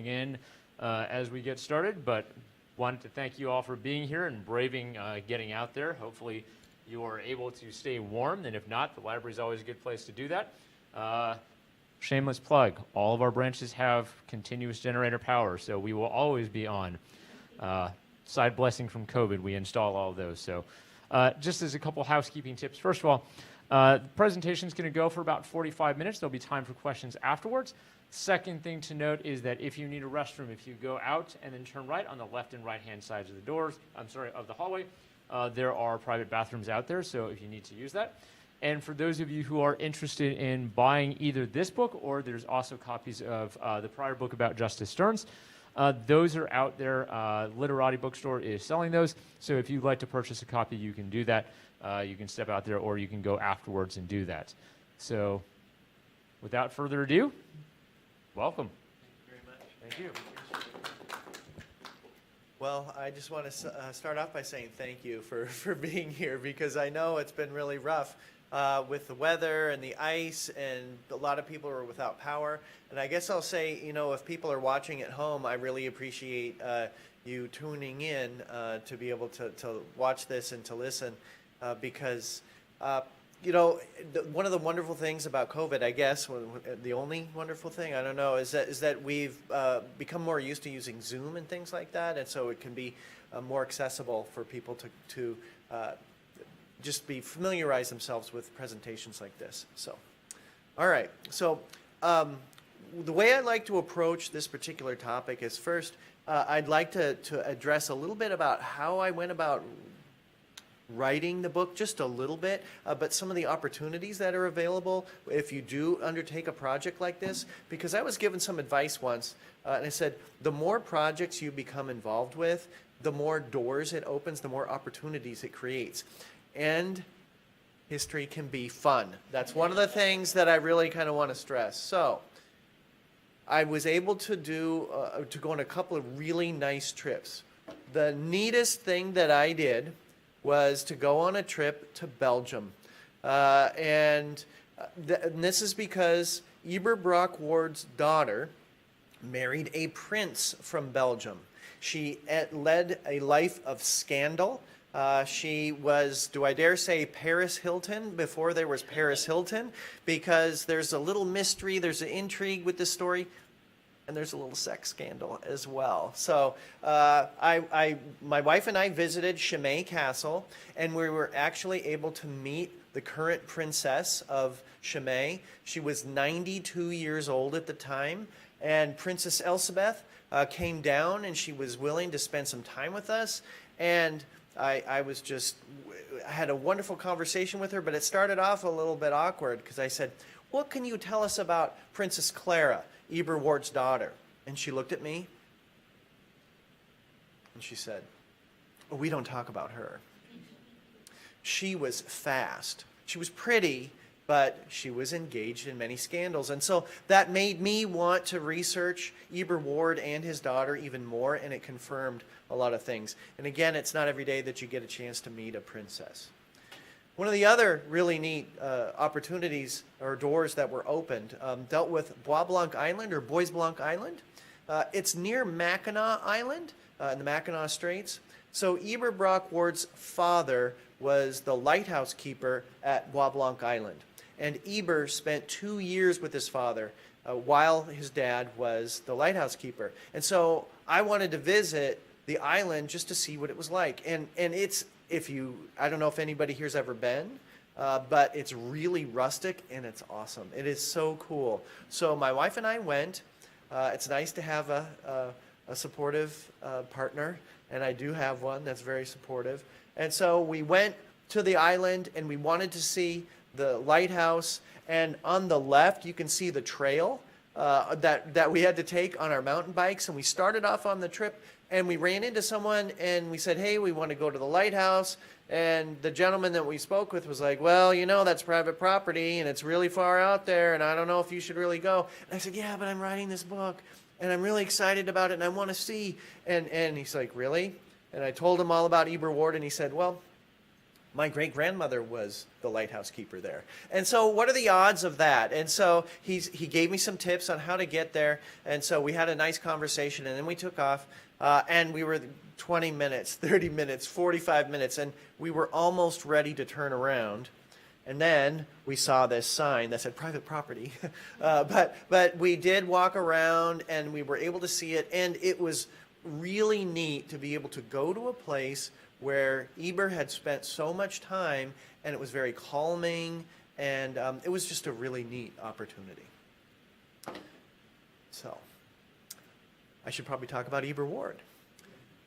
coming in as we get started, but wanted to thank you all for being here and braving getting out there. Hopefully you are able to stay warm, and if not, the library is always a good place to do that. Shameless plug, all of our branches have continuous generator power, so we will always be on. Side blessing from COVID, we install all of those. So just as a couple housekeeping tips, first of all, the presentation is going to go for about 45 minutes. There'll be time for questions afterwards. Second thing to note is that if you need a restroom, if you go out and then turn right on the left and right-hand sides of the doors, of the hallway, there are private bathrooms out there, so if you need to use that. And for those of you who are interested in buying either this book or there's also copies of the prior book about Justice Stearns, those are out there. Literati Bookstore is selling those, so if you'd like to purchase a copy, you can do that. You can step out there or you can go afterwards and do that. So without further ado, welcome. Thank you very much. Thank you. Well, I just want to start off by saying thank you for being here, because I know it's been really rough with the weather and the ice, and a lot of people are without power. And I guess I'll say, you know, if people are watching at home, I really appreciate you tuning in to be able to watch this and to listen, because you know, one of the wonderful things about COVID, I guess, the only wonderful thing, I don't know, is that we've become more used to using Zoom and things like that, and so it can be more accessible for people to just familiarize themselves with presentations like this. So, all right. So, the way I like to approach this particular topic is first, I'd like to address a little bit about how I went about writing the book, just a little bit, but some of the opportunities that are available if you do undertake a project like this, because I was given some advice once, and I said, the more projects you become involved with, the more doors it opens, the more opportunities it creates. And history can be fun. That's one of the things that I really kind of want to stress. So I was able to go on a couple of really nice trips. The neatest thing that I did was to go on a trip to Belgium. And this is because Eber Brock Ward's daughter married a prince from Belgium. She led a life of scandal. She was, do I dare say, Paris Hilton before there was Paris Hilton, because there's a little mystery, there's an intrigue with this story, and there's a little sex scandal as well. So my wife and I visited Chimay Castle, and we were actually able to meet the current princess of Chimay. She was 92 years old at the time, and Princess Elizabeth came down, and she was willing to spend some time with us. And I had a wonderful conversation with her, but it started off a little bit awkward, because I said, what can you tell us about Princess Clara, Eber Ward's daughter? And she looked at me and she said, oh, we don't talk about her. She was fast. She was pretty, but she was engaged in many scandals. And so that made me want to research Eber Ward and his daughter even more, and it confirmed a lot of things. And again, it's not every day that you get a chance to meet a princess. One of the other really neat opportunities or doors that were opened dealt with Blanc Island, or Blanc Island. It's near Mackinac Island in the Mackinac Straits. So Eber Brock Ward's father was the lighthouse keeper at Blanc Island. And Eber spent 2 years with his father while his dad was the lighthouse keeper. And so I wanted to visit the island just to see what it was like. And it's, I don't know if anybody here's ever been, but it's really rustic and it's awesome. It is so cool. So my wife and I went. It's nice to have a supportive partner, and I do have one that's very supportive. And so we went to the island, and we wanted to see the lighthouse. And on the left, you can see the trail that we had to take on our mountain bikes. And we started off on the trip, and we ran into someone, and we said, hey, we want to go to the lighthouse. And the gentleman that we spoke with was like, well, you know, that's private property, and it's really far out there, and I don't know if you should really go. And I said, yeah, but I'm writing this book, and I'm really excited about it, and I want to see. And he's like, really? And I told him all about Eber Ward, and he said, well, my great-grandmother was the lighthouse keeper there. And so what are the odds of that? And so he gave me some tips on how to get there. And so we had a nice conversation, and then we took off. And we were 20 minutes, 30 minutes, 45 minutes, and we were almost ready to turn around. And then we saw this sign that said private property. But we did walk around, and we were able to see it, and it was really neat to be able to go to a place where Eber had spent so much time, and it was very calming, and it was just a really neat opportunity. So I should probably talk about Eber Ward.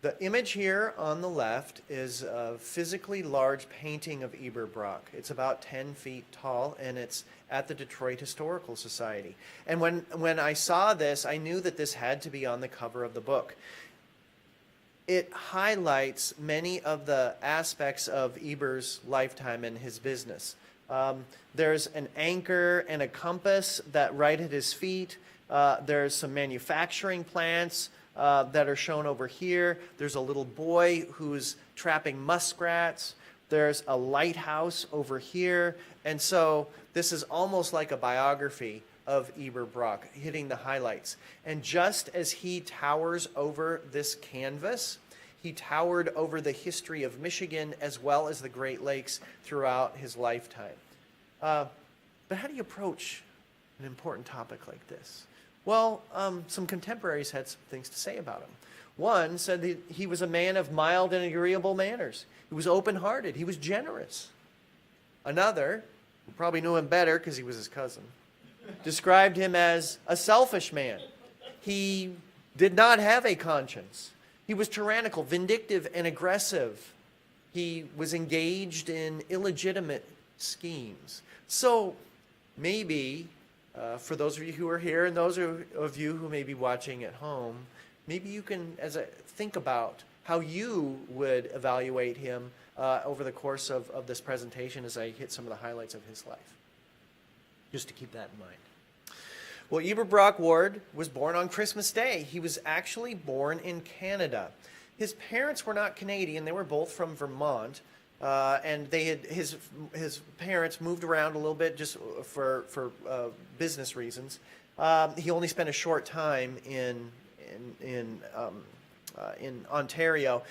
The image here on the left is a physically large painting of Eber Brock. It's about 10 feet tall, and it's at the Detroit Historical Society. And when I saw this, I knew that this had to be on the cover of the book. It highlights many of the aspects of Eber's lifetime and his business. There's an anchor and a compass that right at his feet. There's some manufacturing plants that are shown over here. There's a little boy who's trapping muskrats. There's a lighthouse over here. And so this is almost like a biography of Eber Brock, hitting the highlights. And just as he towers over this canvas, he towered over the history of Michigan as well as the Great Lakes throughout his lifetime. But how do you approach an important topic like this? Well, some contemporaries had some things to say about him. One said that he was a man of mild and agreeable manners. He was open-hearted. He was generous. Another, who probably knew him better because he was his cousin, described him as a selfish man. He did not have a conscience. He was tyrannical, vindictive, and aggressive. He was engaged in illegitimate schemes. So maybe, for those of you who are here and those of you who may be watching at home, maybe you can think about how you would evaluate him over the course of this presentation as I hit some of the highlights of his life. Just to keep that in mind. Well, Eber Brock Ward was born on Christmas Day. He was actually born in Canada. His parents were not Canadian. They were both from Vermont. And his parents moved around a little bit just for business reasons. He only spent a short time in Ontario.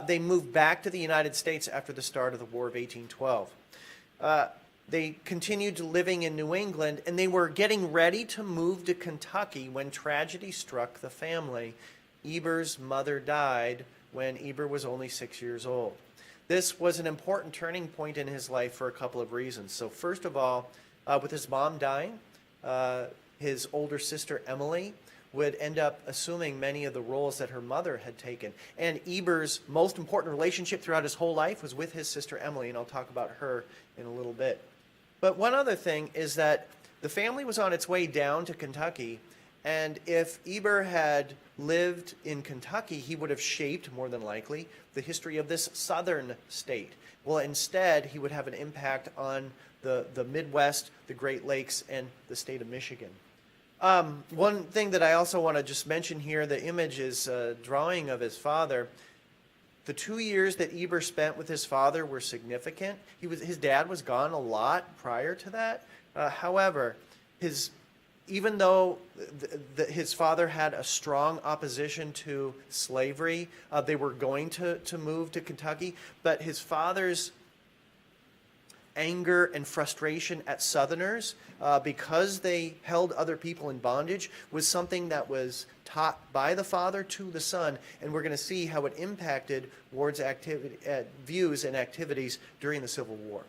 They moved back to the United States after the start of the War of 1812. They continued living in New England, and they were getting ready to move to Kentucky when tragedy struck the family. Eber's mother died when Eber was only 6 years old. This was an important turning point in his life for a couple of reasons. So first of all, with his mom dying, his older sister Emily would end up assuming many of the roles that her mother had taken. And Eber's most important relationship throughout his whole life was with his sister Emily, and I'll talk about her in a little bit. But one other thing is that the family was on its way down to Kentucky, and if Eber had lived in Kentucky, he would have shaped, more than likely, the history of this southern state. Well, instead, he would have an impact on the Midwest, the Great Lakes, and the state of Michigan. One thing that I also want to just mention here, the image is a drawing of his father. The 2 years that Eber spent with his father were significant. His dad was gone a lot prior to that. However, even though his father had a strong opposition to slavery, they were going to move to Kentucky, but his father's anger and frustration at Southerners because they held other people in bondage was something that was taught by the father to the son, and we're going to see how it impacted Ward's views and activities during the Civil War.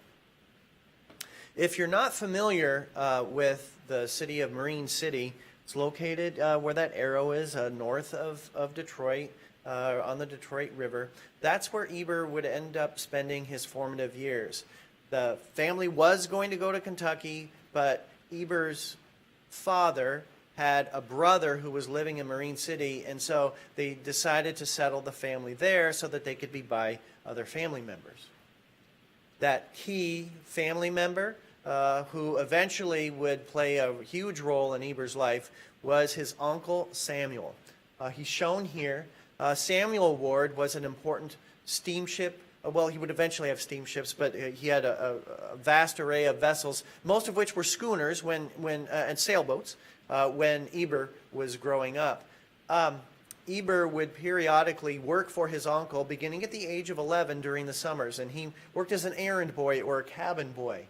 If you're not familiar with the city of Marine City, it's located where that arrow is, north of Detroit, on the Detroit River. That's where Eber would end up spending his formative years. The family was going to go to Kentucky, but Eber's father had a brother who was living in Marine City, and so they decided to settle the family there so that they could be by other family members. That key family member who eventually would play a huge role in Eber's life was his uncle Samuel. He's shown here. Samuel Ward was an important steamship well, he would eventually have steamships, but he had a vast array of vessels, most of which were schooners and sailboats when Eber was growing up. Eber would periodically work for his uncle beginning at the age of 11 during the summers, and he worked as an errand boy or a cabin boy.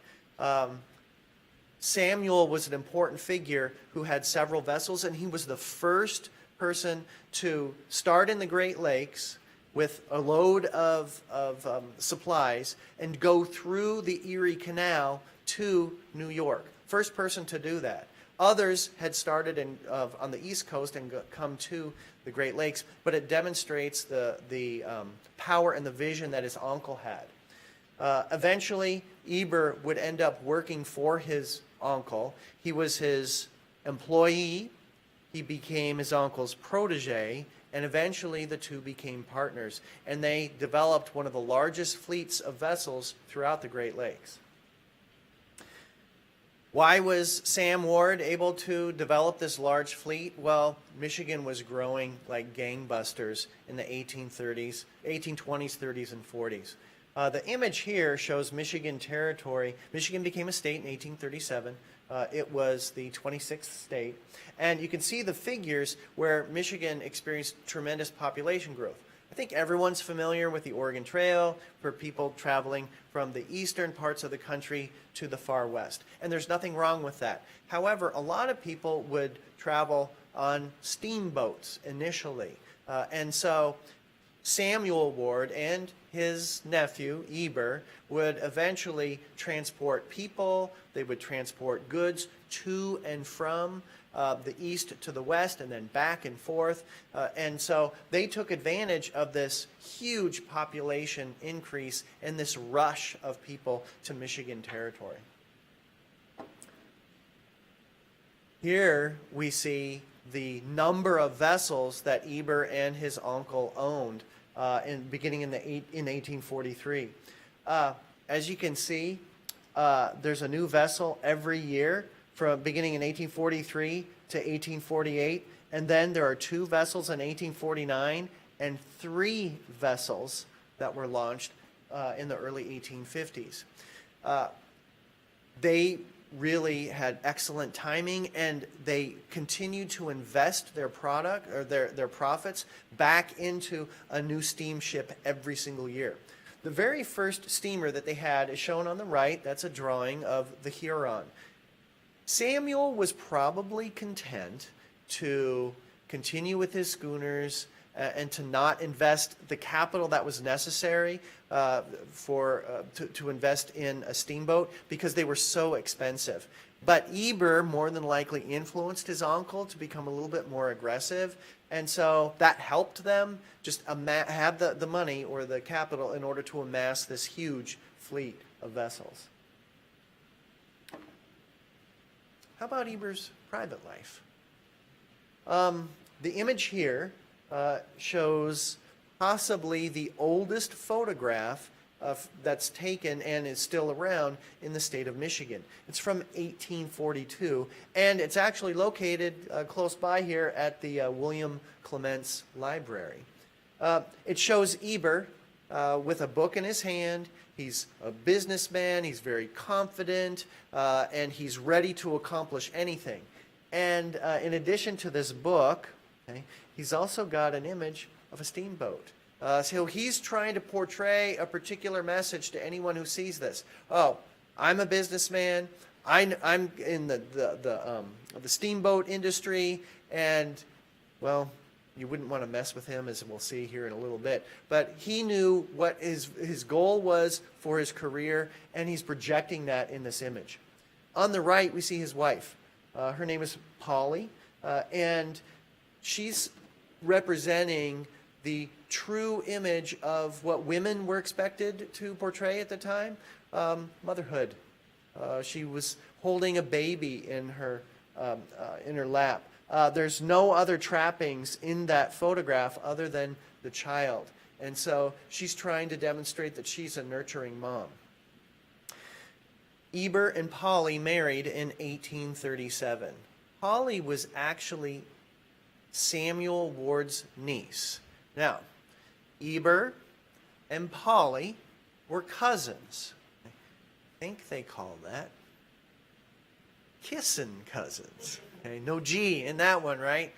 Samuel was an important figure who had several vessels, and he was the first person to start in the Great Lakes with a load of supplies and go through the Erie Canal to New York. First person to do that. Others had started on the East Coast and come to the Great Lakes, but it demonstrates the power and the vision that his uncle had. Eventually, Eber would end up working for his uncle. He was his employee. He became his uncle's protege, and eventually the two became partners, and they developed one of the largest fleets of vessels throughout the Great Lakes. Why was Sam Ward able to develop this large fleet? Well, Michigan was growing like gangbusters in the 1820s, 30s, and 40s. The image here shows Michigan territory. Michigan became a state in 1837. It was the 26th state. And you can see the figures where Michigan experienced tremendous population growth. I think everyone's familiar with the Oregon Trail for people traveling from the eastern parts of the country to the far west. And there's nothing wrong with that. However, a lot of people would travel on steamboats initially. And so Samuel Ward and his nephew, Eber, would eventually transport people. They would transport goods to and from the east to the west and then back and forth. And so they took advantage of this huge population increase and this rush of people to Michigan territory. Here we see the number of vessels that Eber and his uncle owned beginning in 1843. As you can see, there's a new vessel every year from beginning in 1843 to 1848, and then there are 2 vessels in 1849 and 3 vessels that were launched in the early 1850s. They really had excellent timing, and they continued to invest their product or their profits back into a new steamship every single year. The very first steamer that they had is shown on the right. That's a drawing of the Huron. Samuel was probably content to continue with his schooners and to not invest the capital that was necessary to invest in a steamboat because they were so expensive. But Eber more than likely influenced his uncle to become a little bit more aggressive, and so that helped them just have the money or the capital in order to amass this huge fleet of vessels. How about Eber's private life? The image here shows possibly the oldest photograph that's taken and is still around in the state of Michigan. It's from 1842, and it's actually located close by here at the William Clements Library. It shows Eber with a book in his hand. He's a businessman, he's very confident, and he's ready to accomplish anything. And in addition to this book, okay, he's also got an image of a steamboat. So he's trying to portray a particular message to anyone who sees this. Oh, I'm a businessman. I'm in the steamboat industry, and well, you wouldn't want to mess with him, as we'll see here in a little bit. But he knew what his goal was for his career, and he's projecting that in this image. On the right, we see his wife. Her name is Polly, and she's representing the true image of what women were expected to portray at the time, motherhood. She was holding a baby in her lap. There's no other trappings in that photograph other than the child. And so she's trying to demonstrate that she's a nurturing mom. Eber and Polly married in 1837. Polly was actually Samuel Ward's niece. Now, Eber and Polly were cousins. I think they call that kissing cousins. Okay, no G in that one, right?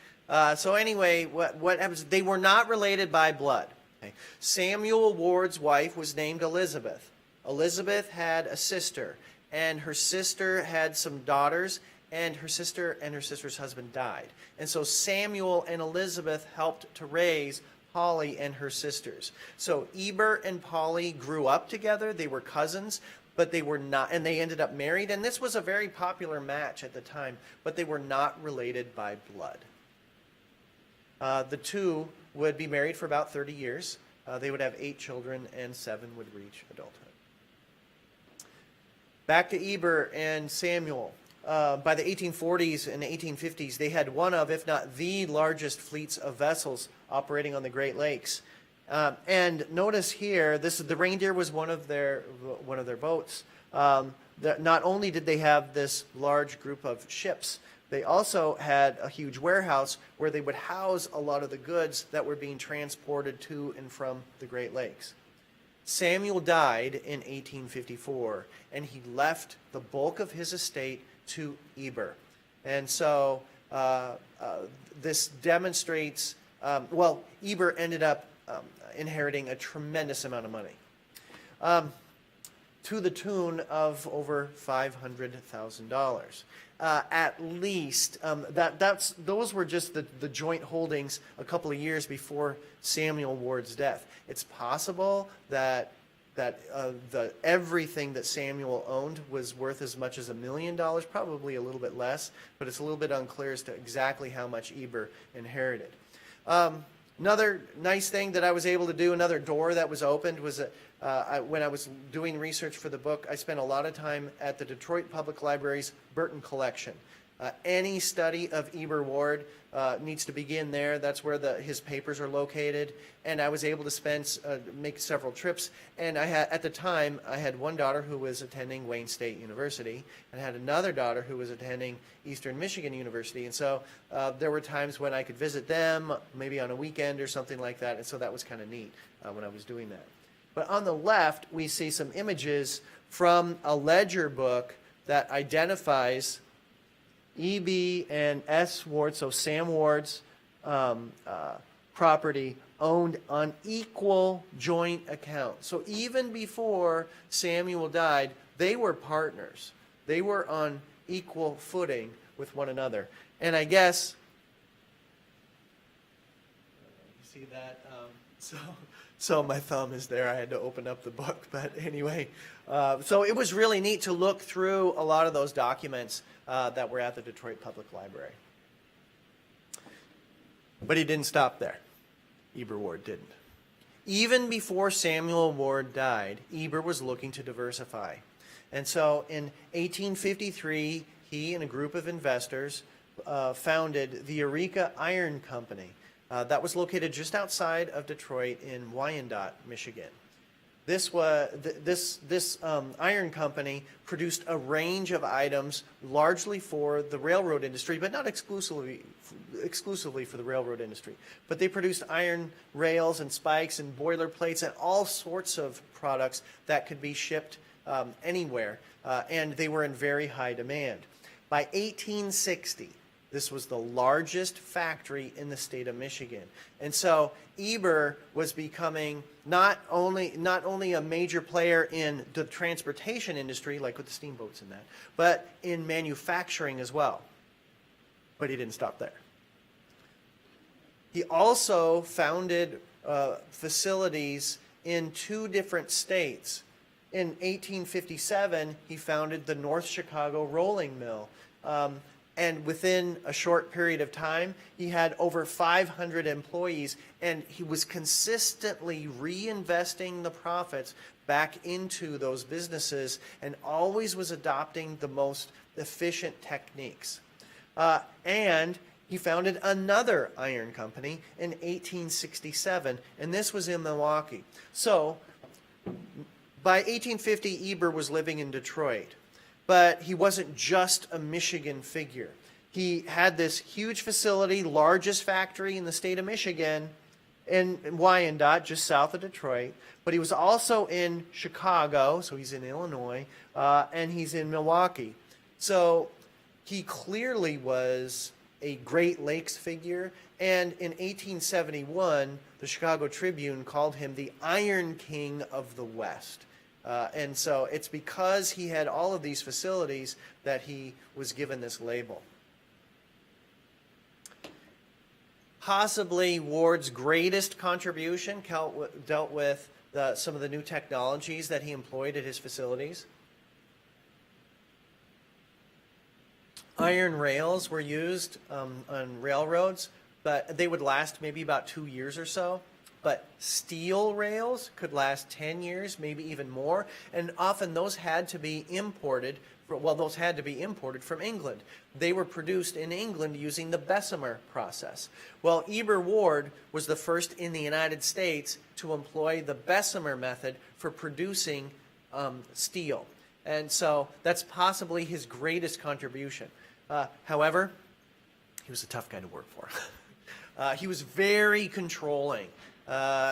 So anyway, what happens? They were not related by blood. Okay. Samuel Ward's wife was named Elizabeth. Elizabeth had a sister, and her sister had some daughters, and her sister's husband died. And so Samuel and Elizabeth helped to raise Polly and her sisters. So Eber and Polly grew up together. They were cousins, but they were not, and they ended up married. And this was a very popular match at the time, but they were not related by blood. The two would be married for about 30 years. They would have 8 children, and 7 would reach adulthood. Back to Eber and Samuel. By the 1840s and 1850s, they had one of, if not the largest fleets of vessels operating on the Great Lakes. And notice here, the Reindeer was one of their boats. Not only did they have this large group of ships, they also had a huge warehouse where they would house a lot of the goods that were being transported to and from the Great Lakes. Samuel died in 1854, and he left the bulk of his estate to Eber. And so this demonstrates, Eber ended up inheriting a tremendous amount of money, to the tune of over $500,000. At least, those were just the joint holdings a couple of years before Samuel Ward's death. It's possible that everything that Samuel owned was worth as much as $1 million, probably a little bit less, but it's a little bit unclear as to exactly how much Eber inherited. Another nice thing that I was able to do, another door that was opened, was when I was doing research for the book, I spent a lot of time at the Detroit Public Library's Burton Collection. Any study of Eber Ward needs to begin there. That's where his papers are located. And I was able to make several trips. And at the time, I had one daughter who was attending Wayne State University, and I had another daughter who was attending Eastern Michigan University. And so there were times when I could visit them, maybe on a weekend or something like that. And so that was kind of neat when I was doing that. But on the left, we see some images from a ledger book that identifies E.B. and S. Ward, so Sam Ward's property, owned on equal joint account. So even before Samuel died, they were partners. They were on equal footing with one another. And I guess, you see that? So my thumb is there. I had to open up the book. But anyway, so it was really neat to look through a lot of those documents that were at the Detroit Public Library. But he didn't stop there. Eber Ward didn't. Even before Samuel Ward died, Eber was looking to diversify. And so in 1853, he and a group of investors founded the Eureka Iron Company. That was located just outside of Detroit in Wyandotte, Michigan. This iron company produced a range of items largely for the railroad industry, but not exclusively for the railroad industry. But they produced iron rails and spikes and boiler plates and all sorts of products that could be shipped anywhere, and they were in very high demand. By 1860, this was the largest factory in the state of Michigan. And so Eber was becoming not only a major player in the transportation industry, like with the steamboats and that, but in manufacturing as well. But he didn't stop there. He also founded facilities in 2 different states. In 1857, he founded the North Chicago Rolling Mill. And within a short period of time, he had over 500 employees, and he was consistently reinvesting the profits back into those businesses and always was adopting the most efficient techniques. And he founded another iron company in 1867, and this was in Milwaukee. So by 1850, Eber was living in Detroit. But he wasn't just a Michigan figure. He had this huge facility, largest factory in the state of Michigan, in Wyandotte, just south of Detroit, but he was also in Chicago, so he's in Illinois, and he's in Milwaukee. So he clearly was a Great Lakes figure, and in 1871, the Chicago Tribune called him the Iron King of the West. And so it's because he had all of these facilities that he was given this label. Possibly Ward's greatest contribution dealt with some of the new technologies that he employed at his facilities. Iron rails were used on railroads, but they would last maybe about 2 years or so. But steel rails could last 10 years, maybe even more, and often those had to be imported. Those had to be imported from England. They were produced in England using the Bessemer process. Well, Eber Ward was the first in the United States to employ the Bessemer method for producing steel. And so that's possibly his greatest contribution. However, he was a tough guy to work for. He was very controlling.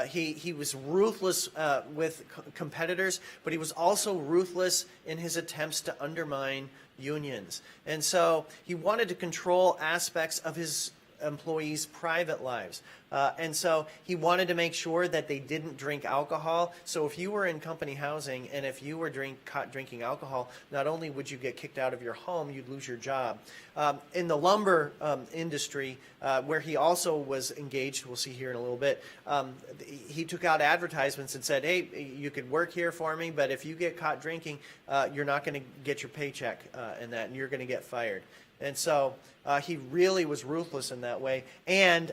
He was ruthless with competitors, but he was also ruthless in his attempts to undermine unions. And so he wanted to control aspects of his employees' private lives. And so he wanted to make sure that they didn't drink alcohol. So if you were in company housing and if you were caught drinking alcohol, not only would you get kicked out of your home, you'd lose your job. In the lumber industry, where he also was engaged, we'll see here in a little bit, he took out advertisements and said, hey, you could work here for me, but if you get caught drinking, you're not going to get your paycheck and you're going to get fired. And so he really was ruthless in that way. And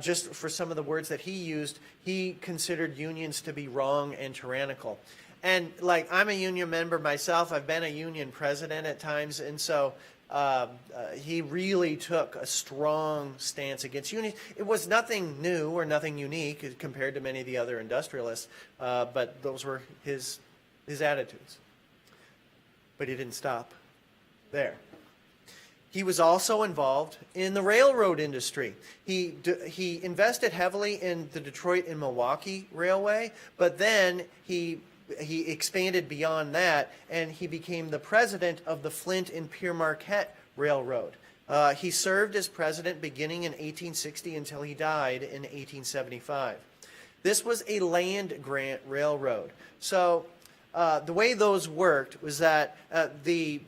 just for some of the words that he used, he considered unions to be wrong and tyrannical. And like, I'm a union member myself. I've been a union president at times. And so he really took a strong stance against unions. It was nothing new or nothing unique compared to many of the other industrialists, but those were his attitudes. But he didn't stop there. He was also involved in the railroad industry. He invested heavily in the Detroit and Milwaukee Railway, but then he expanded beyond that, and he became the president of the Flint and Pere Marquette Railroad. He served as president beginning in 1860 until he died in 1875. This was a land grant railroad. So the way those worked was that the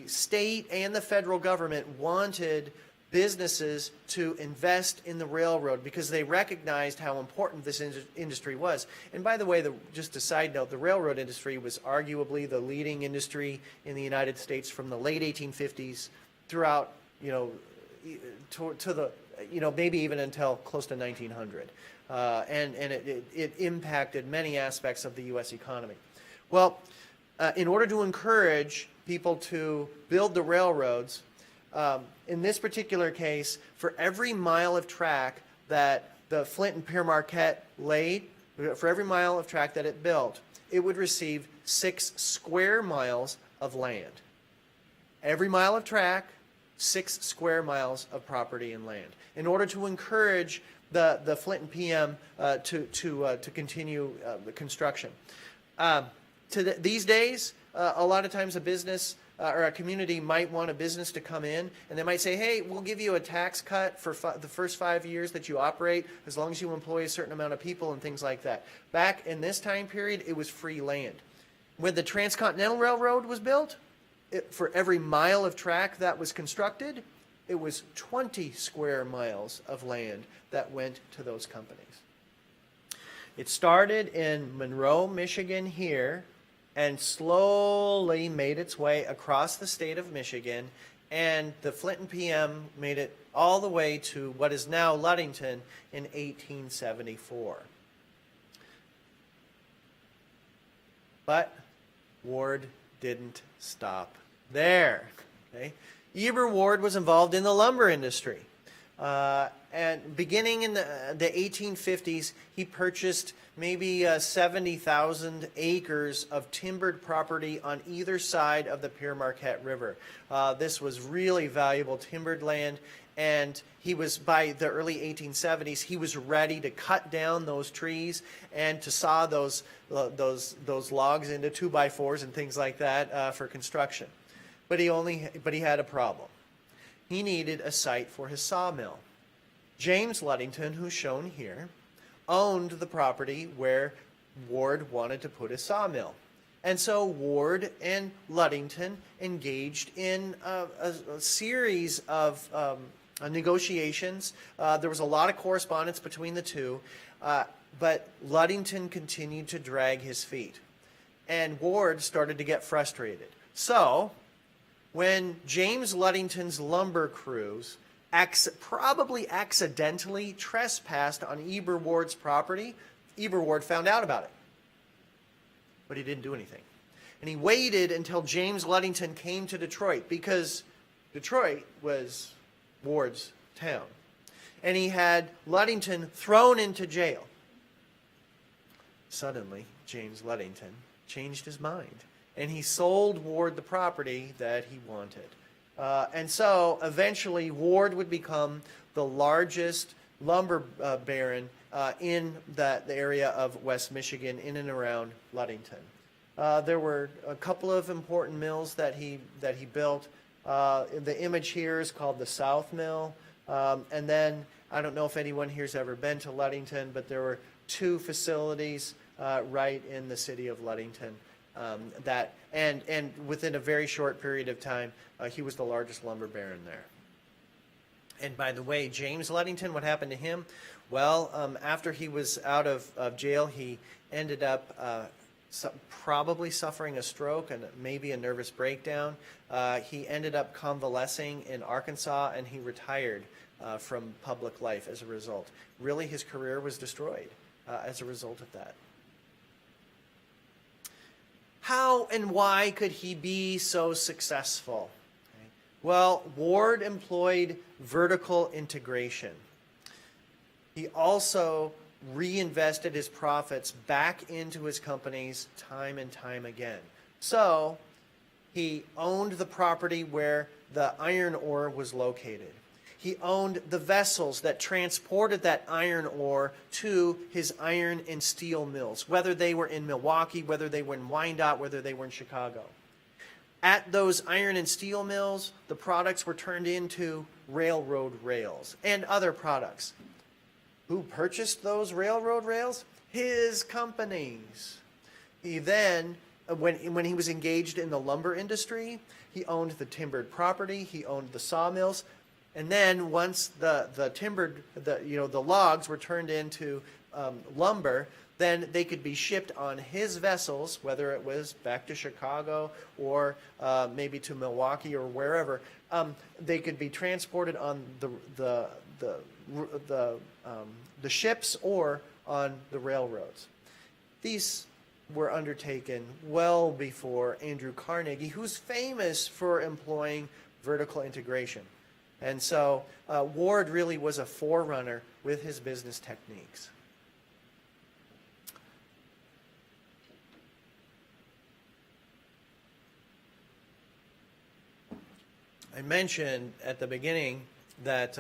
state and the federal government wanted businesses to invest in the railroad because they recognized how important this industry was. And by the way, just a side note, the railroad industry was arguably the leading industry in the United States from the late 1850s throughout, to the, maybe even until close to 1900. And it impacted many aspects of the U.S. economy. Well, in order to encourage people to build the railroads, in this particular case, for every mile of track that the Flint and Pere Marquette laid, for every mile of track that it built, it would receive 6 square miles of land. Every mile of track, 6 square miles of property and land. In order to encourage the Flint and PM to continue the construction. These days, a lot of times a business or a community might want a business to come in, and they might say, hey, we'll give you a tax cut for the first 5 years that you operate, as long as you employ a certain amount of people and things like that. Back in this time period, it was free land. When the Transcontinental Railroad was built, for every mile of track that was constructed, it was 20 square miles of land that went to those companies. It started in Monroe, Michigan here, and slowly made its way across the state of Michigan, and the Flint and PM made it all the way to what is now Ludington in 1874. But Ward didn't stop there. Okay? Eber Ward was involved in the lumber industry. And beginning in the 1850s, he purchased maybe 70,000 acres of timbered property on either side of the Pere Marquette River. This was really valuable timbered land, And he was, by the early 1870s, he was ready to cut down those trees and to saw those logs into 2x4s and things like that for construction. But he had a problem. He needed a site for his sawmill. James Ludington, who's shown here, owned the property where Ward wanted to put his sawmill. And so Ward and Ludington engaged in a series of negotiations. There was a lot of correspondence between the two, but Ludington continued to drag his feet. And Ward started to get frustrated. So when James Ludington's lumber crews probably accidentally trespassed on Eber Ward's property, Eber Ward found out about it. But he didn't do anything. And he waited until James Ludington came to Detroit, because Detroit was Ward's town. And he had Ludington thrown into jail. Suddenly, James Ludington changed his mind, and he sold Ward the property that he wanted. And so eventually Ward would become the largest lumber baron in the area of West Michigan, in and around Ludington. There were a couple of important mills that he built. The image here is called the South Mill. And then, I don't know if anyone here's ever been to Ludington, but there were two facilities right in the city of Ludington. And within a very short period of time, he was the largest lumber baron there. And by the way, James Ludington, what happened to him? Well, after he was out of jail, he ended up probably suffering a stroke and maybe a nervous breakdown. He ended up convalescing in Arkansas, and he retired from public life as a result. Really, his career was destroyed as a result of that. How and why could he be so successful? Okay. Well, Ward employed vertical integration. He also reinvested his profits back into his companies time and time again. So he owned the property where the iron ore was located. He owned the vessels that transported that iron ore to his iron and steel mills, whether they were in Milwaukee, whether they were in Wyandotte, whether they were in Chicago. At those iron and steel mills, the products were turned into railroad rails and other products. Who purchased those railroad rails? His companies. He then, when he was engaged in the lumber industry, he owned the timbered property, he owned the sawmills. And then once the timbered, the logs were turned into lumber, then they could be shipped on his vessels, whether it was back to Chicago or maybe to Milwaukee or wherever. They could be transported on the ships or on the railroads. These were undertaken well before Andrew Carnegie, who's famous for employing vertical integration. And so Ward really was a forerunner with his business techniques. I mentioned at the beginning that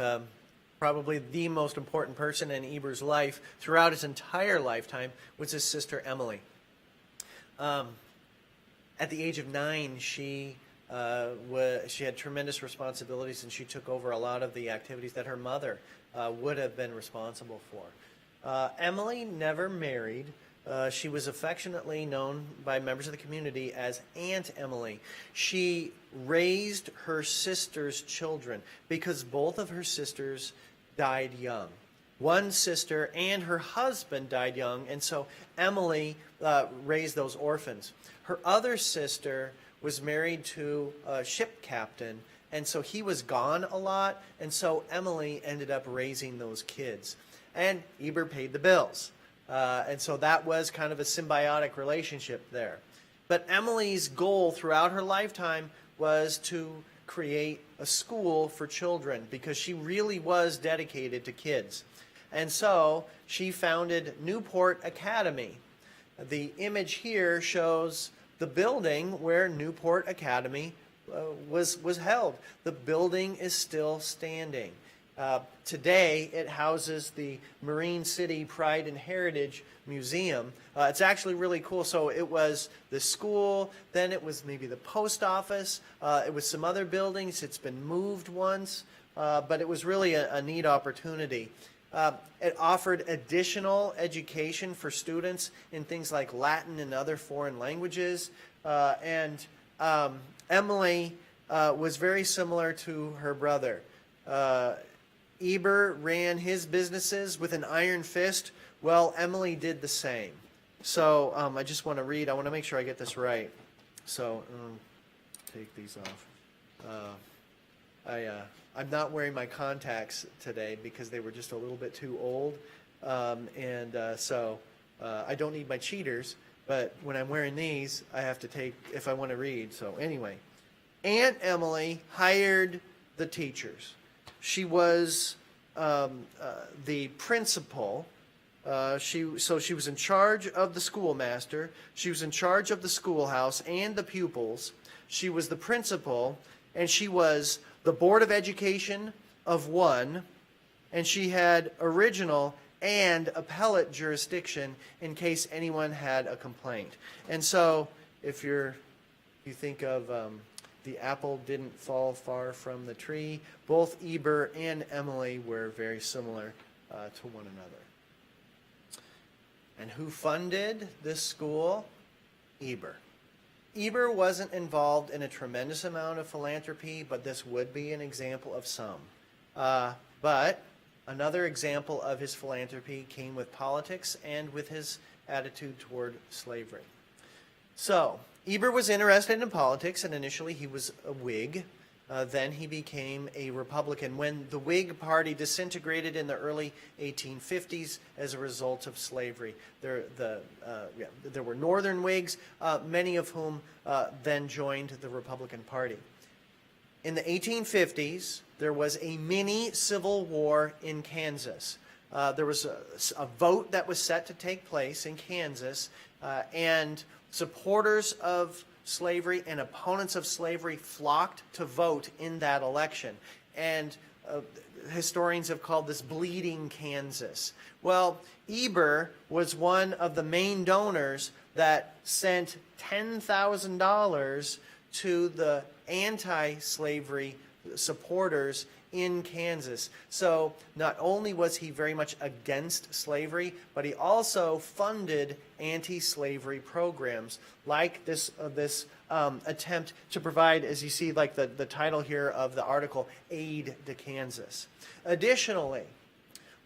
probably the most important person in Eber's life throughout his entire lifetime was his sister Emily. At the age of 9, she had tremendous responsibilities, and she took over a lot of the activities that her mother would have been responsible for. Emily never married. She was affectionately known by members of the community as Aunt Emily. She raised her sister's children because both of her sisters died young. One sister and her husband died young, and so Emily raised those orphans. Her other sister was married to a ship captain, and so he was gone a lot, and so Emily ended up raising those kids. And Eber paid the bills. And so that was kind of a symbiotic relationship there. But Emily's goal throughout her lifetime was to create a school for children because she really was dedicated to kids. And so she founded Newport Academy. The image here shows the building where Newport Academy was held. The building is still standing. Today, it houses the Marine City Pride and Heritage Museum. It's actually really cool. So it was the school, then it was maybe the post office, it was some other buildings. It's been moved once, but it was really a neat opportunity. It offered additional education for students in things like Latin and other foreign languages. Emily was very similar to her brother. Eber ran his businesses with an iron fist. Well, Emily did the same. So I just want to read. I want to make sure I get this right. So take these off. I'm not wearing my contacts today because they were just a little bit too old. So I don't need my cheaters. But when I'm wearing these, I have to take if I want to read. So anyway, Aunt Emily hired the teachers. She was the principal. She was in charge of the schoolmaster. She was in charge of the schoolhouse and the pupils. She was the principal, and she was the Board of Education of one, and she had original and appellate jurisdiction in case anyone had a complaint. And so if you think of the apple didn't fall far from the tree, both Eber and Emily were very similar to one another. And who funded this school? Eber. Eber wasn't involved in a tremendous amount of philanthropy, but this would be an example of some. But another example of his philanthropy came with politics and with his attitude toward slavery. So, Eber was interested in politics, and initially he was a Whig. Then he became a Republican when the Whig Party disintegrated in the early 1850s as a result of slavery. There were Northern Whigs, many of whom then joined the Republican Party. In the 1850s, there was a mini civil war in Kansas. There was a vote that was set to take place in Kansas, and supporters of slavery and opponents of slavery flocked to vote in that election. And historians have called this Bleeding Kansas. Well, Eber was one of the main donors that sent $10,000 to the anti-slavery supporters in Kansas. So not only was he very much against slavery, but he also funded anti-slavery programs like this attempt to provide, as you see, like the title here of the article, Aid to Kansas. Additionally,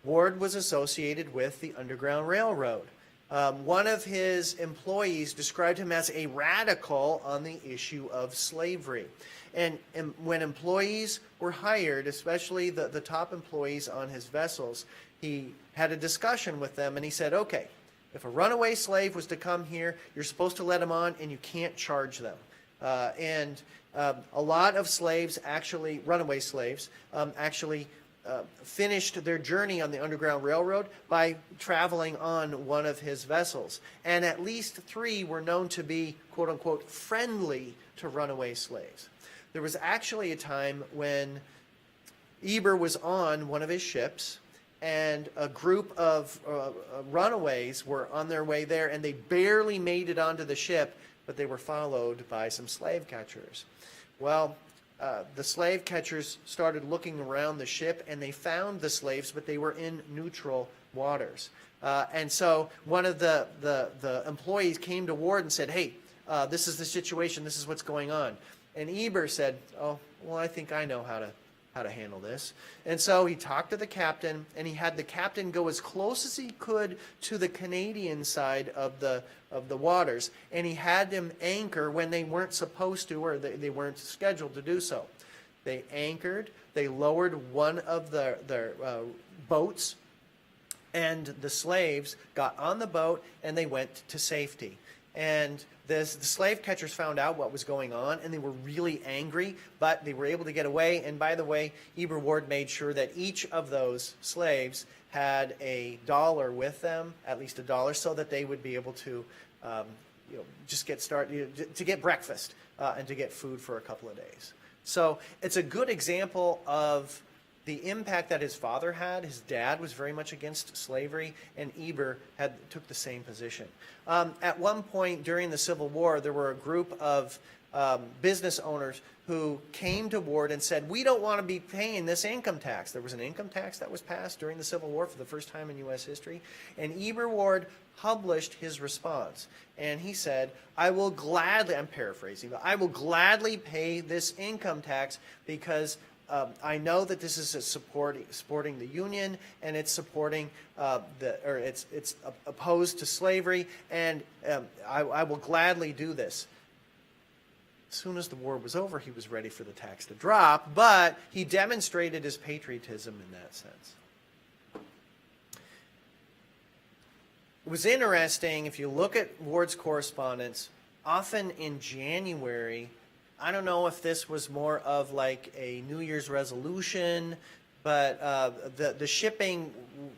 Ward was associated with the Underground Railroad. One of his employees described him as a radical on the issue of slavery. And when employees were hired, especially the top employees on his vessels, he had a discussion with them, and he said, okay, if a runaway slave was to come here, you're supposed to let him on, and you can't charge them. A lot of slaves, actually, runaway slaves, finished their journey on the Underground Railroad by traveling on one of his vessels. And at least 3 were known to be, quote unquote, friendly to runaway slaves. There was actually a time when Eber was on one of his ships, and a group of runaways were on their way there, and they barely made it onto the ship, but they were followed by some slave catchers. Well, the slave catchers started looking around the ship, and they found the slaves, but they were in neutral waters. And so one of the employees came to Ward and said, hey, this is the situation, this is what's going on. And Eber said, oh, well, I think I know how to handle this. And so he talked to the captain, and he had the captain go as close as he could to the Canadian side of the waters, and he had them anchor when they weren't supposed to, or they weren't scheduled to do so. They anchored, they lowered one of their boats, and the slaves got on the boat, and they went to safety. And the slave catchers found out what was going on, and they were really angry, but they were able to get away. And by the way, Eber Ward made sure that each of those slaves had $1 with them, at least $1, so that they would be able to just get started, to get breakfast and to get food for a couple of days. So it's a good example of the impact that his father had, his dad was very much against slavery, and Eber took the same position. At one point during the Civil War, there were a group of business owners who came to Ward and said, we don't want to be paying this income tax. There was an income tax that was passed during the Civil War for the first time in U.S. history. And Eber Ward published his response. And he said, I will gladly, I'm paraphrasing, but I will gladly pay this income tax because I know that this is supporting the Union, and it's supporting it's opposed to slavery, and I will gladly do this. As soon as the war was over, he was ready for the tax to drop, but he demonstrated his patriotism in that sense. It was interesting, if you look at Ward's correspondence, often in January, I don't know if this was more of like a New Year's resolution, but the shipping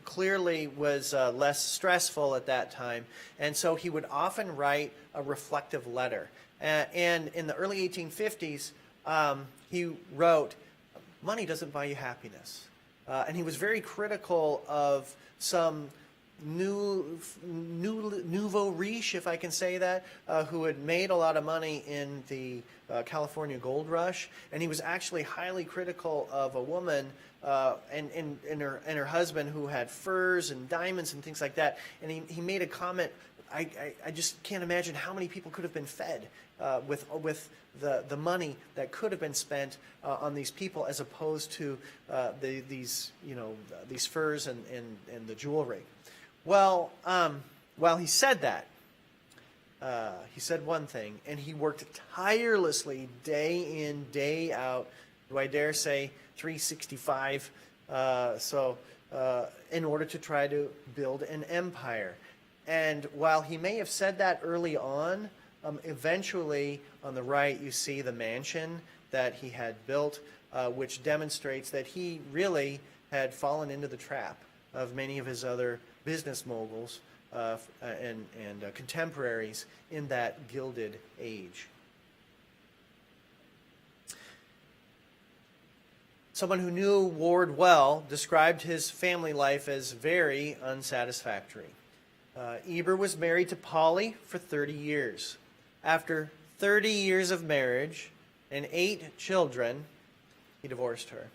clearly was less stressful at that time, and so he would often write a reflective letter. And in the early 1850s, he wrote, money doesn't buy you happiness. And he was very critical of some nouveau riche, if I can say that, who had made a lot of money in the California gold rush. And he was actually highly critical of a woman and her husband who had furs and diamonds and things like that. And he made a comment, I just can't imagine how many people could have been fed with the money that could have been spent on these people, as opposed to these furs and the jewelry. Well, while he said that, he said one thing, and he worked tirelessly day in, day out. Do I dare say 365? In order to try to build an empire. And while he may have said that early on, eventually on the right you see the mansion that he had built, which demonstrates that he really had fallen into the trap of many of his other business moguls and contemporaries in that Gilded Age. Someone who knew Ward well described his family life as very unsatisfactory. Eber was married to Polly for 30 years. After 30 years of marriage and 8 children, he divorced her.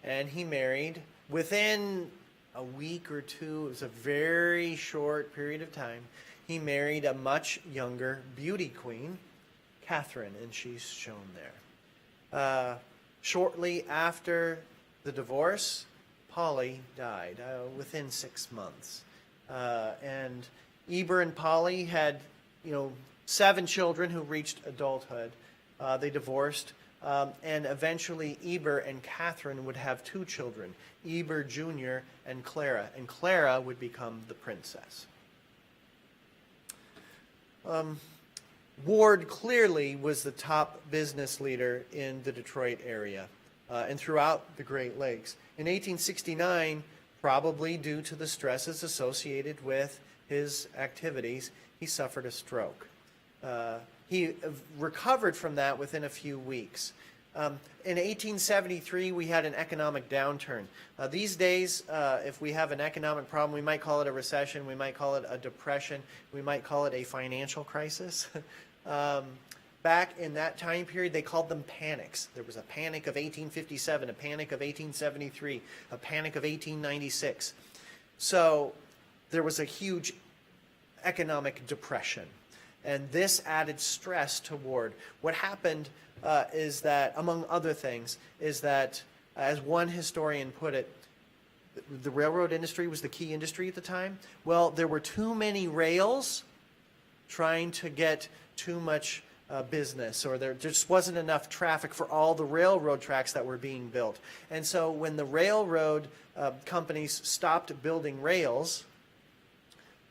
And he married within a week or two, it was a very short period of time, he married a much younger beauty queen, Catherine, and she's shown there. Shortly after the divorce, Polly died within 6 months. And Eber and Polly had, 7 children who reached adulthood. They divorced, and eventually Eber and Catherine would have 2 children, Eber Jr. and Clara would become the princess. Ward clearly was the top business leader in the Detroit area and throughout the Great Lakes. In 1869, probably due to the stresses associated with his activities, he suffered a stroke. He recovered from that within a few weeks. In 1873, we had an economic downturn. These days, if we have an economic problem, we might call it a recession, we might call it a depression, we might call it a financial crisis. Back in that time period, they called them panics. There was a panic of 1857, a panic of 1873, a panic of 1896. So there was a huge economic depression. And this added stress to Ward. What happened is that, among other things, is that, as one historian put it, the railroad industry was the key industry at the time. Well, there were too many rails trying to get too much business, or there just wasn't enough traffic for all the railroad tracks that were being built. And so when the railroad companies stopped building rails,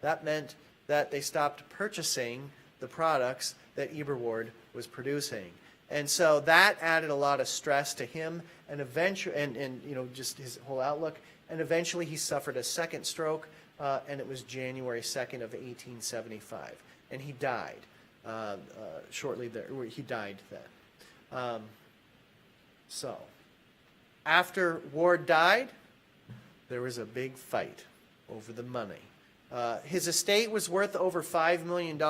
that meant that they stopped purchasing the products that Eber Ward was producing. And so that added a lot of stress to him, and eventually, and just his whole outlook. And eventually he suffered a second stroke, and it was January 2nd of 1875. And he died shortly there. He died then. After Ward died, there was a big fight over the money. His estate was worth over $5 million,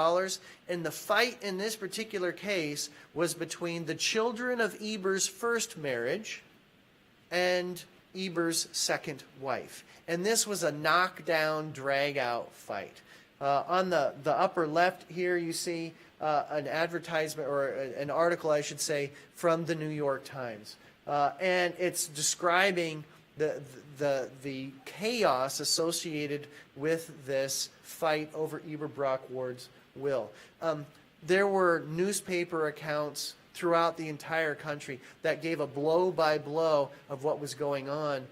and the fight in this particular case was between the children of Eber's first marriage and Eber's second wife. And this was a knockdown, drag-out fight. On the upper left here, you see an advertisement, or an article, I should say, from the New York Times. And it's describing the chaos associated with this fight over Eber Brock Ward's will. There were newspaper accounts throughout the entire country that gave a blow-by-blow of what was going on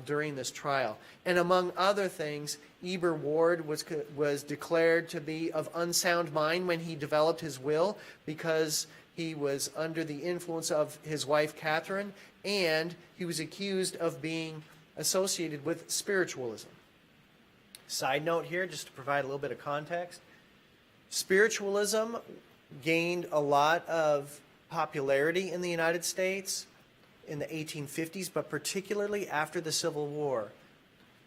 during this trial. And among other things, Eber Ward was declared to be of unsound mind when he developed his will, because he was under the influence of his wife Catherine, and he was accused of being associated with spiritualism. Side note here, just to provide a little bit of context, spiritualism gained a lot of popularity in the United States in the 1850s, but particularly after the Civil War.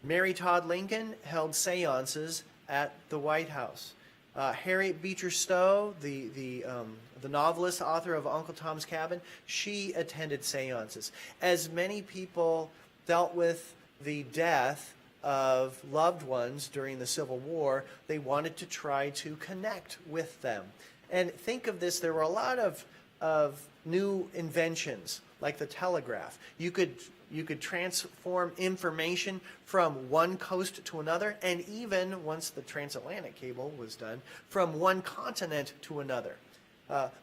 Mary Todd Lincoln held seances at the White House. Harriet Beecher Stowe, the novelist, author of Uncle Tom's Cabin, she attended seances. As many people dealt with the death of loved ones during the Civil War, they wanted to try to connect with them. And think of this, there were a lot of new inventions, like the telegraph. You could transform information from one coast to another, and even, once the transatlantic cable was done, from one continent to another.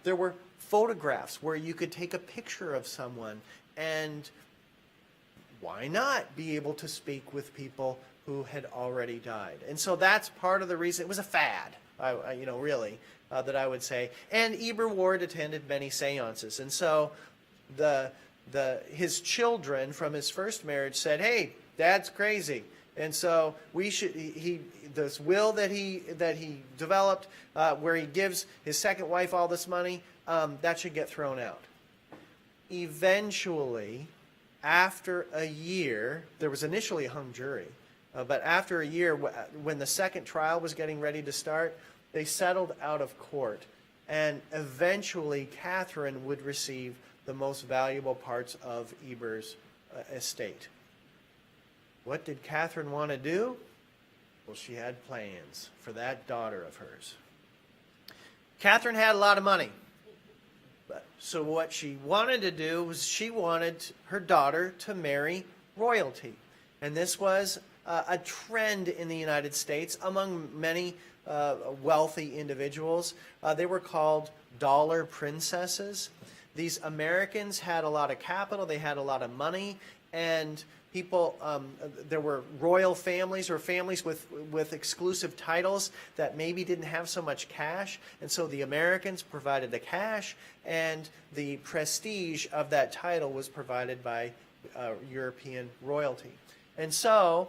There were photographs where you could take a picture of someone, and why not be able to speak with people who had already died? And so that's part of the reason. It was a fad, really, that I would say. And Eber Ward attended many seances. And so his children from his first marriage said, "Hey, Dad's crazy." And so this will that he developed, where he gives his second wife all this money, that should get thrown out. Eventually, after a year, there was initially a hung jury, but after a year, when the second trial was getting ready to start, they settled out of court, and eventually Catherine would receive the most valuable parts of Eber's estate. What did Catherine want to do? Well, she had plans for that daughter of hers. Catherine had a lot of money. So what she wanted to do was she wanted her daughter to marry royalty. And this was a trend in the United States among many wealthy individuals. They were called dollar princesses. These Americans had a lot of capital, they had a lot of money, and people, there were royal families or families with exclusive titles that maybe didn't have so much cash, and so the Americans provided the cash, and the prestige of that title was provided by European royalty. And so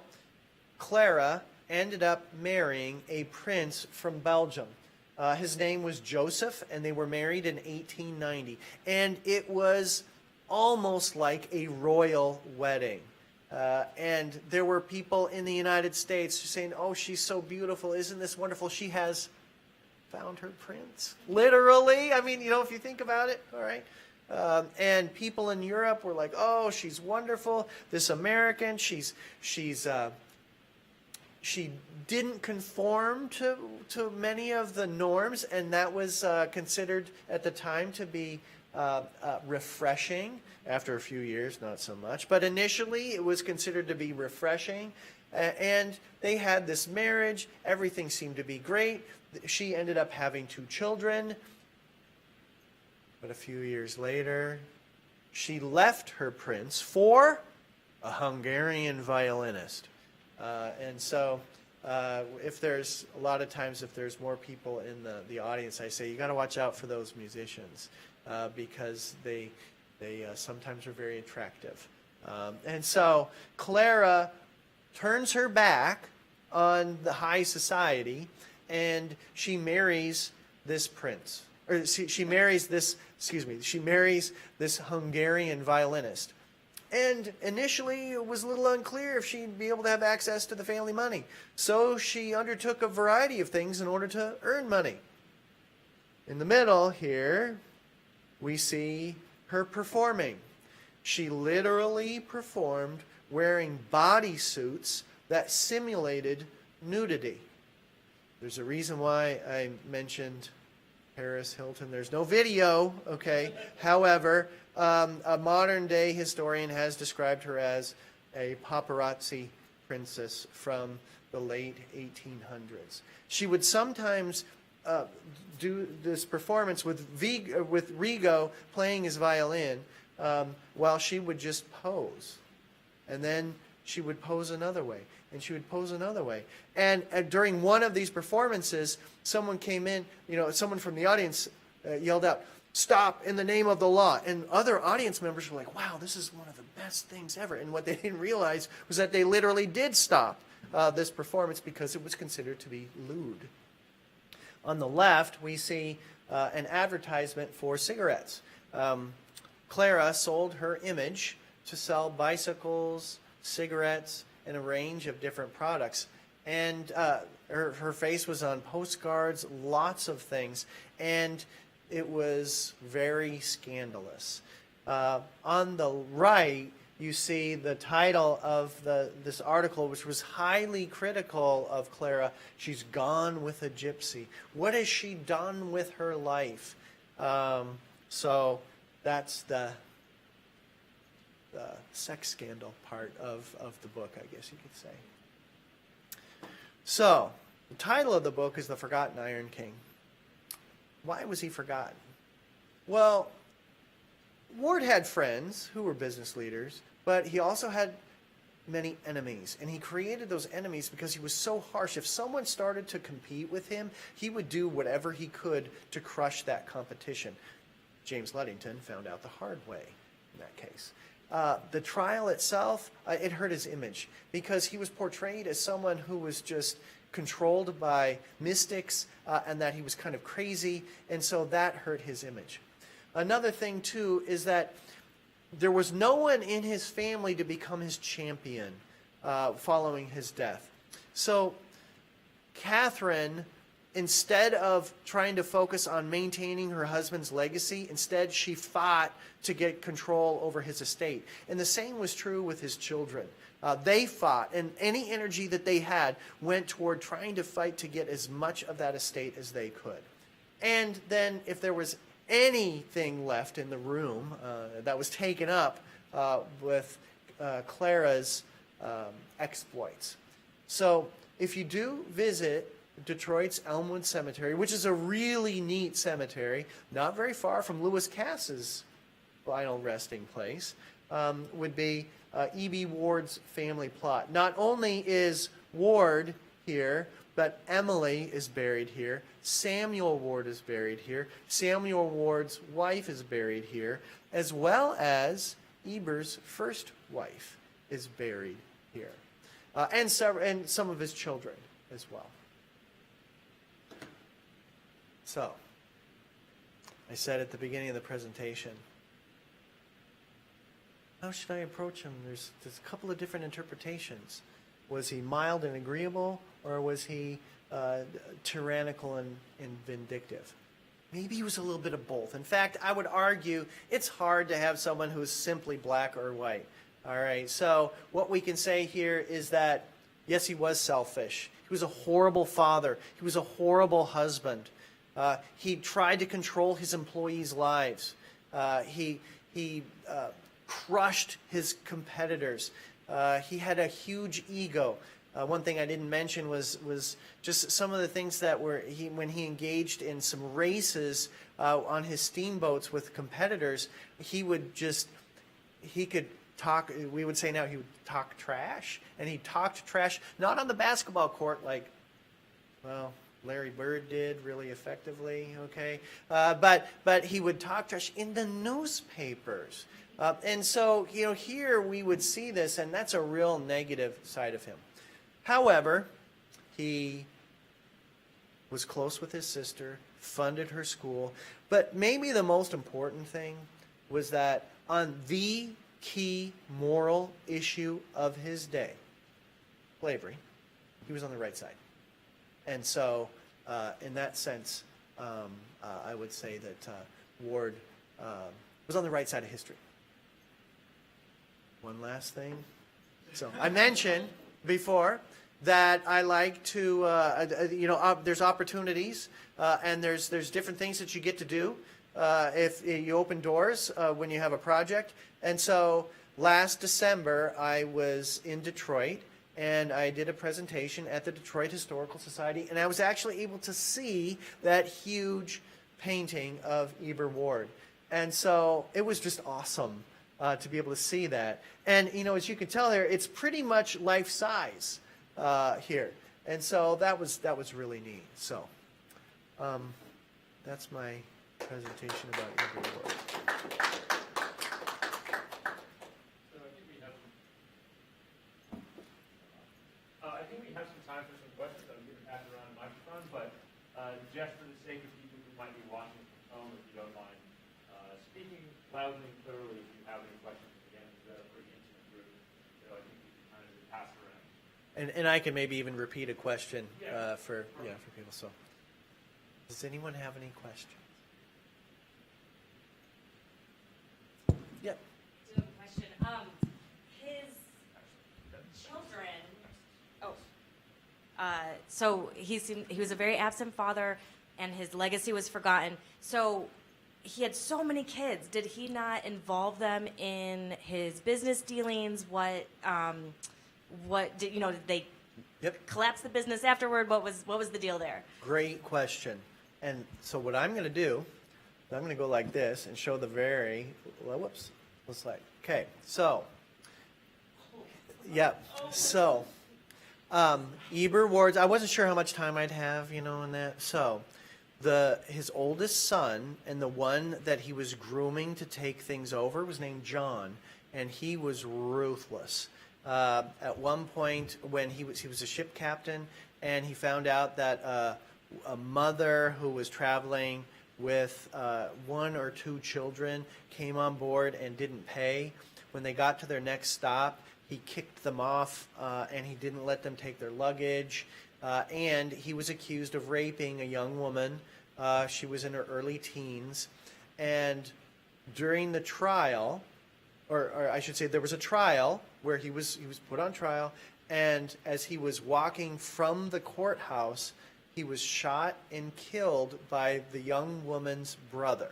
Clara ended up marrying a prince from Belgium. His name was Joseph, and they were married in 1890. And it was almost like a royal wedding. And there were people in the United States saying, "Oh, she's so beautiful. Isn't this wonderful? She has found her prince." Literally. I mean, if you think about it, all right. And people in Europe were like, "Oh, she's wonderful. This American, she didn't conform to many of the norms," and that was considered at the time to be refreshing. After a few years, not so much. But initially, it was considered to be refreshing. And they had this marriage. Everything seemed to be great. She ended up having 2 children. But a few years later, she left her prince for a Hungarian violinist. And so if there's a lot of times, if there's more people in the audience, I say you got to watch out for those musicians because they sometimes are very attractive. And so Clara turns her back on the high society, and she marries this prince. Or she marries this Hungarian violinist. And initially, it was a little unclear if she'd be able to have access to the family money. So she undertook a variety of things in order to earn money. In the middle here, we see her performing. She literally performed wearing bodysuits that simulated nudity. There's a reason why I mentioned Paris Hilton. There's no video, okay? However, a modern-day historian has described her as a paparazzi princess from the late 1800s. She would sometimes do this performance with Rigo playing his violin while she would just pose. And then she would pose another way, and she would pose another way. And during one of these performances, someone came in, someone from the audience yelled out, "Stop in the name of the law." And other audience members were like, "Wow, this is one of the best things ever." And what they didn't realize was that they literally did stop this performance because it was considered to be lewd. On the left, we see an advertisement for cigarettes. Clara sold her image to sell bicycles, cigarettes, and a range of different products. And her face was on postcards, lots of things. And it was very scandalous. On the right, you see the title of this article, which was highly critical of Clara. She's gone with a gypsy. What has she done with her life? So that's the sex scandal part of the book, I guess you could say. So the title of the book is The Forgotten Iron King. Why was he forgotten? Well, Ward had friends who were business leaders, but he also had many enemies. And he created those enemies because he was so harsh. If someone started to compete with him, he would do whatever he could to crush that competition. James Ludington found out the hard way in that case. The trial itself, it hurt his image because he was portrayed as someone who was just controlled by mystics and that he was kind of crazy, and so that hurt his image. Another thing, too, is that there was no one in his family to become his champion following his death. So Catherine, instead of trying to focus on maintaining her husband's legacy, instead she fought to get control over his estate. And the same was true with his children. They fought, and any energy that they had went toward trying to fight to get as much of that estate as they could. And then if there was anything left in the room that was taken up with Clara's exploits. So if you do visit Detroit's Elmwood Cemetery, which is a really neat cemetery, not very far from Lewis Cass's final resting place, would be E.B. Ward's family plot. Not only is Ward here, but Emily is buried here. Samuel Ward is buried here. Samuel Ward's wife is buried here, as well as Eber's first wife is buried here, and some of his children as well. So, I said at the beginning of the presentation, how should I approach him? There's a couple of different interpretations. Was he mild and agreeable, or was he tyrannical and vindictive? Maybe he was a little bit of both. In fact, I would argue it's hard to have someone who is simply black or white. All right, so what we can say here is that, yes, he was selfish. He was a horrible father. He was a horrible husband. He tried to control his employees' lives. He crushed his competitors. He had a huge ego. One thing I didn't mention was just some of the things that were when he engaged in some races on his steamboats with competitors. He could talk. We would say now he would talk trash, and he talked trash not on the basketball court like, well, Larry Bird did really effectively. Okay, but he would talk trash in the newspapers. And so, here we would see this, and that's a real negative side of him. However, he was close with his sister, funded her school, but maybe the most important thing was that on the key moral issue of his day, slavery, he was on the right side. And so, in that sense, I would say that Ward was on the right side of history. One last thing. So I mentioned before that I like to, there's opportunities and there's different things that you get to do if you open doors when you have a project. And so last December I was in Detroit and I did a presentation at the Detroit Historical Society, and I was actually able to see that huge painting of Eber Ward. And so it was just awesome to be able to see that. And, as you can tell there, it's pretty much life-size here. And so that was really neat. So that's my presentation about Eber Ward. I think we have some time for some questions. I'm going to pass around the microphone, but just for the sake of people who might be watching from home, if you don't mind, speaking loudly and clearly if you have any questions. Again, we've got a pretty intimate group, so I think we can kind of just pass it around. And I can maybe even repeat a question for people. So, does anyone have any questions? Yep. I do have a question. His children. So he was a very absent father, and his legacy was forgotten. So he had so many kids. Did he not involve them in his business dealings? What did did they collapse the business afterward? What was the deal there? Great question. And so what I'm going to do, I'm going to go like this and show the okay. So, So, Eber Ward's, I wasn't sure how much time I'd have, in that. So, his oldest son and the one that he was grooming to take things over was named John, and he was ruthless. At one point, when he was a ship captain, and he found out that a mother who was traveling with one or two children came on board and didn't pay. When they got to their next stop, he kicked them off and he didn't let them take their luggage. And he was accused of raping a young woman. She was in her early teens. And during the trial, or I should say there was a trial where he was put on trial, and as he was walking from the courthouse, he was shot and killed by the young woman's brother.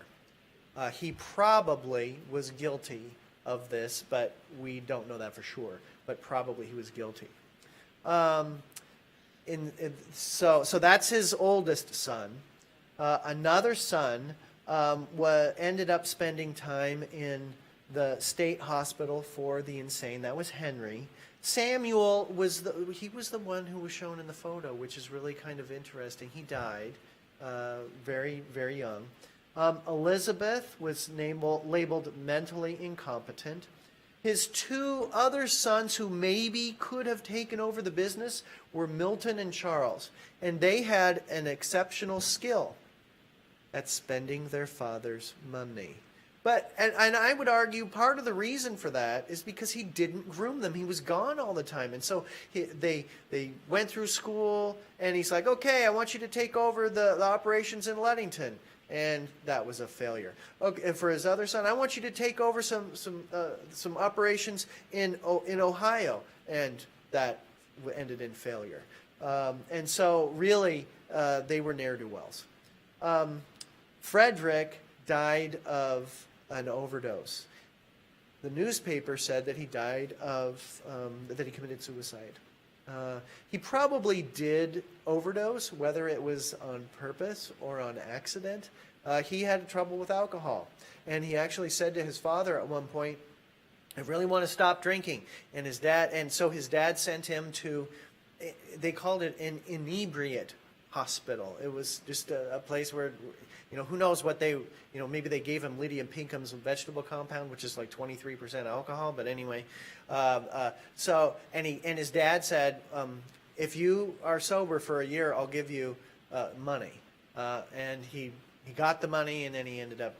He probably was guilty of this, but we don't know that for sure. But probably he was guilty. So that's his oldest son. Another son ended up spending time in the state hospital for the insane. That was Henry. Samuel was the one who was shown in the photo, which is really kind of interesting. He died very, very young. Elizabeth was labeled mentally incompetent. His two other sons who maybe could have taken over the business were Milton and Charles, and they had an exceptional skill at spending their father's money. And I would argue part of the reason for that is because he didn't groom them. He was gone all the time. And so they went through school, and he's like, okay, I want you to take over the operations in Ludington. And that was a failure. Okay, and for his other son, I want you to take over some operations in Ohio. And that ended in failure. And so really, they were ne'er-do-wells. Frederick died of an overdose. The newspaper said that he died that he committed suicide. He probably did overdose, whether it was on purpose or on accident. He had trouble with alcohol. And he actually said to his father at one point, I really want to stop drinking. And so his dad sent him to, they called it an inebriate hospital. It was just a place where, who knows what maybe they gave him Lydia Pinkham's vegetable compound, which is like 23% alcohol. But anyway, and his dad said, if you are sober for a year, I'll give you money. And he got the money, and then he ended up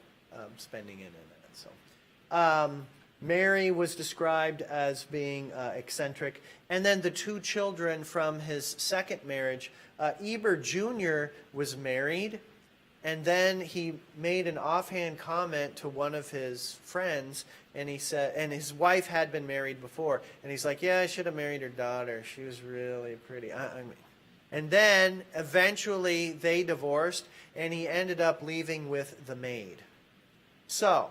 spending it in it. So Mary was described as being eccentric. And then the two children from his second marriage, Eber Jr. was married, and then he made an offhand comment to one of his friends, and he said, and his wife had been married before, and he's like, yeah, I should have married her daughter. She was really pretty. And then eventually they divorced, and he ended up leaving with the maid. So,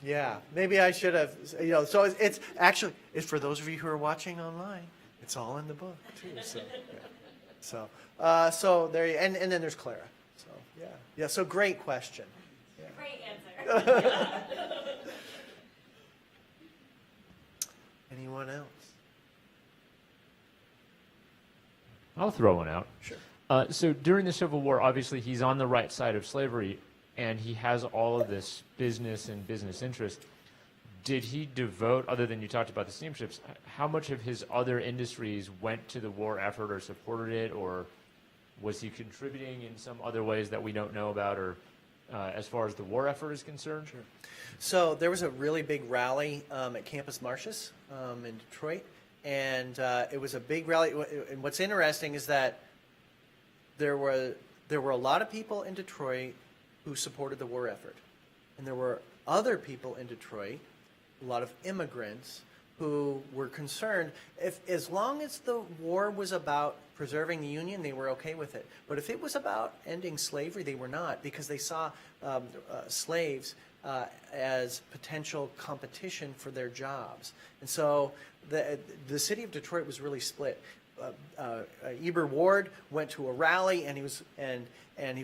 yeah, maybe I should have, so it's actually, it's for those of you who are watching online, it's all in the book too. So, yeah. So there you, and then there's Clara. So, yeah, so great question. Yeah. Great answer. Anyone else? I'll throw one out. Sure. So during the Civil War, obviously he's on the right side of slavery, and he has all of this business and business interest. Did he devote, other than you talked about the steamships, how much of his other industries went to the war effort or supported it, or was he contributing in some other ways that we don't know about, or as far as the war effort is concerned? Sure. So there was a really big rally at Campus Martius in Detroit, and it was a big rally. And what's interesting is that there were a lot of people in Detroit who supported the war effort, and there were other people in Detroit, a lot of immigrants, who were concerned as long as the war was about preserving the Union, they were okay with it. But if it was about ending slavery, they were not, because they saw slaves as potential competition for their jobs. And so the city of Detroit was really split. Eber Ward went to a rally, and he was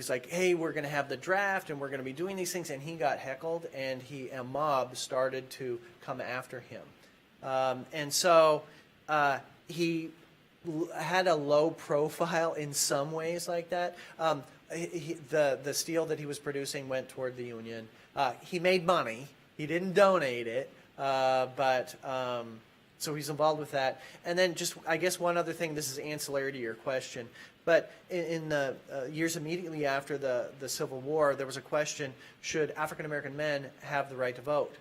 like, hey, we're going to have the draft, and we're going to be doing these things, and he got heckled, and a mob started to come after him. And so he had a low profile in some ways like that. The steel that he was producing went toward the Union. He made money. He didn't donate it, but so he's involved with that. And then just, I guess, one other thing, this is ancillary to your question, but in the years immediately after the Civil War, there was a question, should African-American men have the right to vote?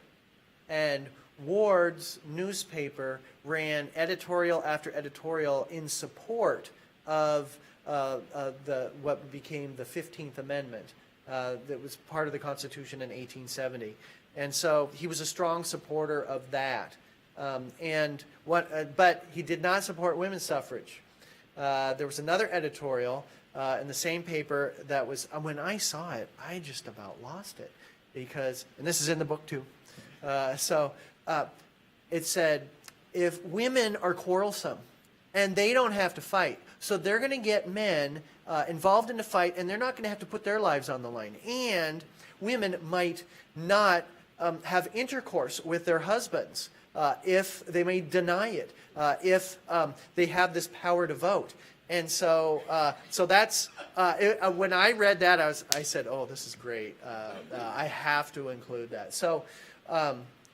And Ward's newspaper ran editorial after editorial in support of what became the 15th Amendment that was part of the Constitution in 1870. And so he was a strong supporter of that. But he did not support women's suffrage. There was another editorial in the same paper that was, when I saw it, I just about lost it, because, and this is in the book too, it said, if women are quarrelsome and they don't have to fight, so they're going to get men involved in the fight, and they're not going to have to put their lives on the line. And women might not have intercourse with their husbands if they may deny it, if they have this power to vote. And so, that's when I read that, I said, "Oh, this is great. I have to include that."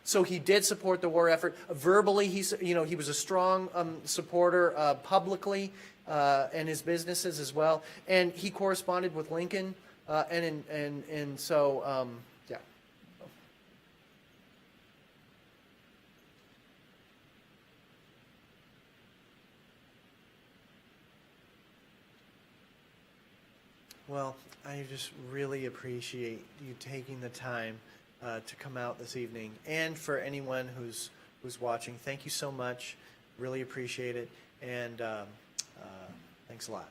So he did support the war effort. Verbally, he was a strong supporter publicly, and his businesses as well. And he corresponded with Lincoln, and so yeah. Well, I just really appreciate you taking the time to come out this evening, and for anyone who's watching, thank you so much. Really appreciate it, and thanks a lot.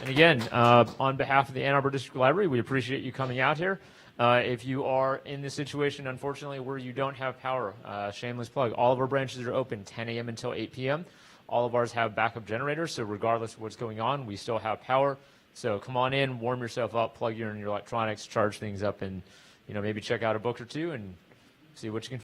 And again, on behalf of the Ann Arbor District Library, we appreciate you coming out here. If you are in this situation, unfortunately, where you don't have power, shameless plug, all of our branches are open 10 a.m. until 8 p.m. All of ours have backup generators, so regardless of what's going on, we still have power. So come on in, warm yourself up, plug your electronics, charge things up, and maybe check out a book or two and see what you can